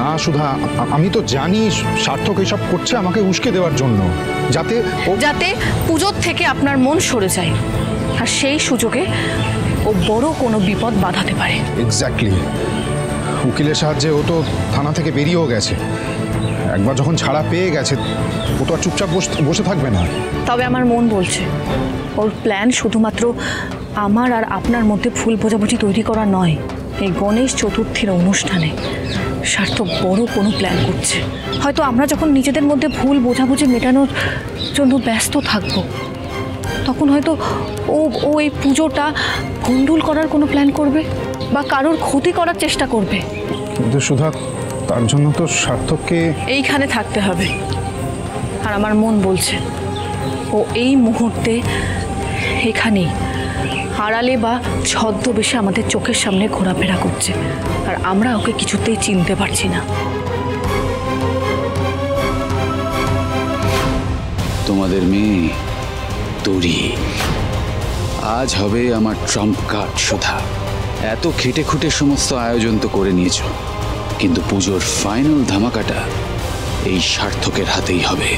না সুধা, আমি তো জানি সার্থক এসব করছে আমাকে উস্কে দেওয়ার জন্য, যাতে পুজোর থেকে আপনার মন সরে যায় আর সেই সুযোগে ও বড় কোনো বিপদ বাঁধাতে পারে। এক্স্যাক্টলি। উকিলের সাহায্যে ও তো থানা থেকে বেরিয়েও গেছে। একবার যখন ছাড়া পেয়ে গেছে ও তো আর চুপচাপ বসে থাকবে না। তবে আমার মন বলছে ওর প্ল্যান শুধুমাত্র আমার আর আপনার মধ্যে ভুল বোঝাবুঝি তৈরি করা নয়। এই গণেশ চতুর্থীর অনুষ্ঠানে সার্থক বড় কোনো প্ল্যান করছে। হয়তো আমরা যখন নিজেদের মধ্যে ভুল বোঝাবুঝি মেটানোর জন্য ব্যস্ত থাকব, তখন হয়তো ও এই পুজোটা গন্ডুল করার কোনো প্ল্যান করবে বা কারোর ক্ষতি করার চেষ্টা করবে। কিন্তু সুধা, তার জন্য তো সার্থককে এইখানে থাকতে হবে। আর আমার মন বলছে ও এই মুহূর্তে এখানেই আড়ালে বা ছদ্মবেশে আমাদের চোখের সামনে ঘোরাফেরা করছে, আর আমরা ওকে কিছুতেই চিনতে পারছি না। তোমাদের মেয়ে তরি আজ হবে আমার ট্রাম্প কার্ড। সুধা, এত খেটে খুঁটে সমস্ত আয়োজন তো করে নিয়েছো, কিন্তু পুজোর ফাইনাল ধামাকাটা এই সার্থকের হাতেই হবে।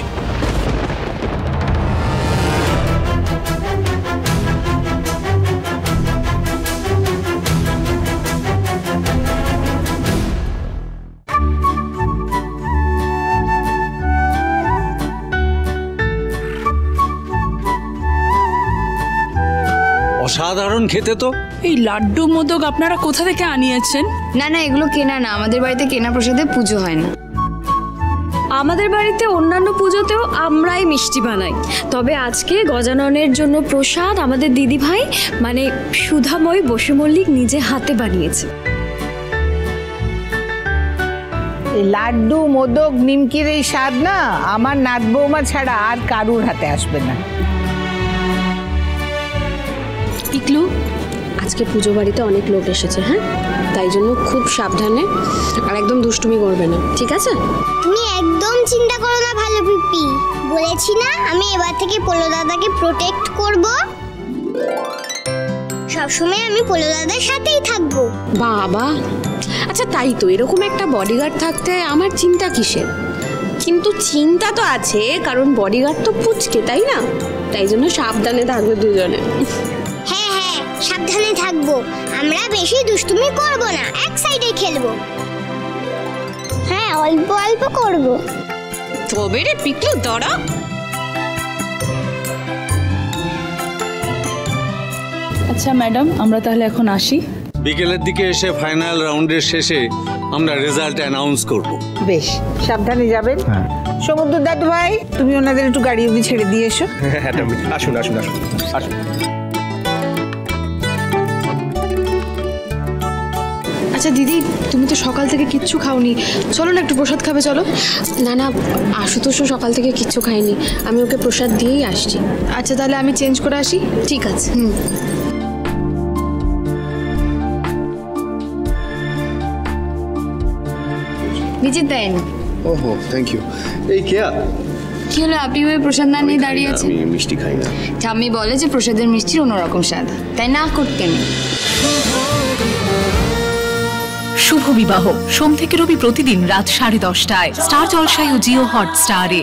অসাধারণ খেতে তো। এই লাড্ডু মোদক আপনারা কোথা থেকে আনিয়েছেন? না না, এগুলো কেনা না, আমাদের বাড়িতে কেনা প্রসাদে পুজো হয় না। আমাদের বাড়িতে অন্যান্য পুজোতেও আমরাই মিষ্টি বানাই, তবে আজকে গজাননের জন্য প্রসাদ আমাদের দিদি ভাই মানে সুধাময় বসু মল্লিক নিজে হাতে বানিয়েছে। এই লাড্ডু মোদক নিমকির এই স্বাদ না আমার নাত বৌমা ছাড়া আর কারুর হাতে আসবে না। টিকলু, আজকে পুজো বাড়িতে অনেক লোক এসেছে, হ্যাঁ, তাই জন্য খুব সাবধানে আর একদম দুষ্টুমি করবে না, ঠিক আছে? তুমি একদম চিন্তা করো না ভালো পিপি, বলেছি না আমি এবার থেকে পোলো দাদাকে প্রোটেক্ট করব। সবসময় আমি পোলো দাদার সাথেই থাকবো। বাবা, আচ্ছা তাই তো, এরকম একটা বডিগার্ড থাকতে আমার চিন্তা কিসের? কিন্তু চিন্তা তো আছে, কারণ বডিগার্ড তো পুচকে, তাই না? তাই জন্য সাবধানে থাকবে দুজনে। হ্যাঁ হ্যাঁ, সাবধানে থাকবো। আমরা বেশি দুষ্টুমি করব না, এক সাইডে খেলবো। হ্যাঁ, অল্প অল্প করব। তবে রে পিকলু, দাঁড়া। আচ্ছা ম্যাডাম, আমরা তাহলে এখন আসি। বিকেলের দিকে এসে ফাইনাল রাউন্ডের শেষে আমরা রেজাল্ট অ্যানাউন্স করব। বেশ, সাবধানে যাবেন। সমুদ্র দাদু ভাই, তুমি ওনাদের একটু গাড়ি অবধি ছেড়ে দিয়ে এসো। হ্যাঁ, আসুন আসুন আসুন আসুন। আচ্ছা দিদি, তুমি তো সকাল থেকে কিচ্ছু খাওনি, চলো না একটু প্রসাদ খাবে, চলো। না না, আশুতোষ সকাল থেকে কিচ্ছু খাইনি, আমি ওকে প্রসাদ দিয়েই আসছি। আচ্ছা তাহলে আমি চেঞ্জ করে আসি। ঠিক আছে। নিজে দেন। ওহো, থ্যাংক ইউ। এই কেয়া, কি হলো, আপনি ওই প্রসাদ না নিয়ে দাঁড়িয়ে আছেন? আমি মিষ্টি খাই না। ঠাম্মি বলে যে প্রসাদের মিষ্টির অন্যরকম স্বাদ, তাই না করতেন। শুভ বিবাহ সোম থেকে রবি প্রতিদিন রাত 10:30টায় স্টার জলসায় ও জিও হটস্টারে।